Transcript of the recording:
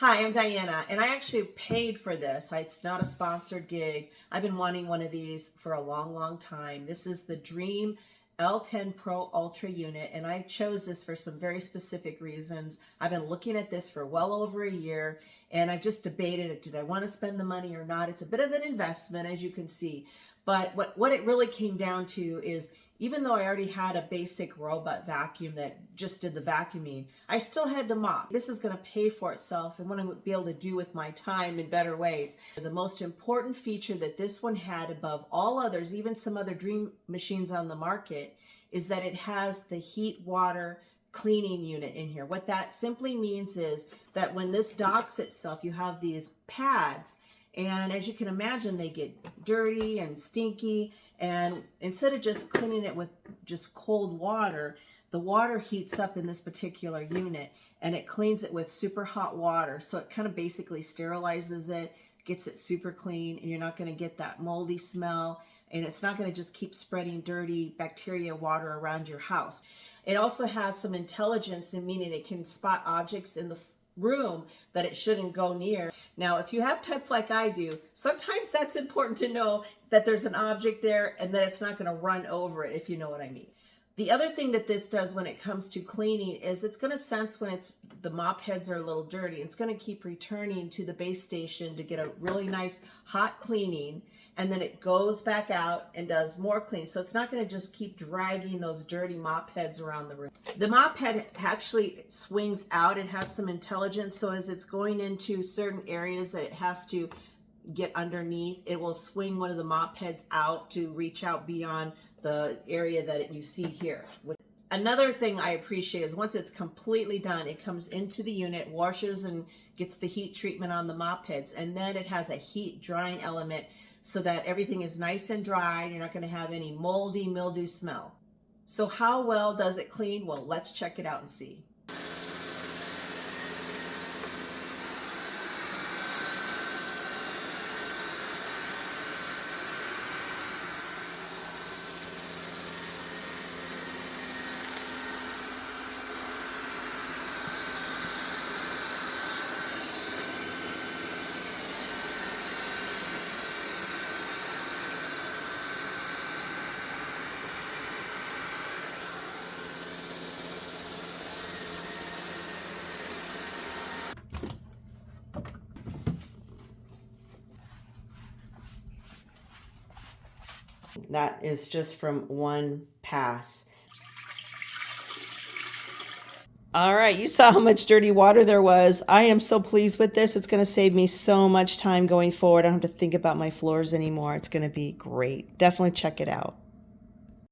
Hi, I'm Diana, and I actually paid for this. It's not a sponsored gig. I've been wanting one of these for a long time. This is the Dreame L10s Pro Ultra unit, and I chose this for some very specific reasons. I've been looking at this for well over a year, and I've just debated it. Did I want to spend the money or not? It's a bit of an investment, as you can see. But what it really came down to is, even though I already had a basic robot vacuum that just did the vacuuming, I still had to mop. This is going to pay for itself and what I'm going to be able to do with my time in better ways. The most important feature that this one had above all others, even some other Dreame machines on the market, is that it has the heat water cleaning unit in here. What that simply means is that when this docks itself, you have these pads, and as you can imagine, they get dirty and stinky. And instead of just cleaning it with just cold water, the water heats up in this particular unit and it cleans it with super hot water. So it kind of basically sterilizes it, gets it super clean, and you're not going to get that moldy smell. And it's not going to just keep spreading dirty bacteria water around your house. It also has some intelligence, in meaning it can spot objects in the room that it shouldn't go near. Now, if you have pets like I do, sometimes that's important to know that there's an object there and that it's not going to run over it, if you know what I mean. The other thing that this does when it comes to cleaning is it's going to sense when the mop heads are a little dirty. It's going to keep returning to the base station to get a really nice hot cleaning, and then it goes back out and does more cleaning. So it's not going to just keep dragging those dirty mop heads around the room. The mop head actually swings out. It has some intelligence, so as it's going into certain areas that it has to get underneath, it will swing one of the mop heads out to reach out beyond the area that you see here. Another thing I appreciate is once it's completely done, it comes into the unit, washes and gets the heat treatment on the mop heads, and then it has a heat drying element so that everything is nice and dry and you're not going to have any moldy mildew smell. So how well does it clean? Well, let's check it out and see. That is just from one pass. All right, you saw how much dirty water there was. I am so pleased with this. It's going to save me so much time going forward. I don't have to think about my floors anymore. It's going to be great. Definitely check it out.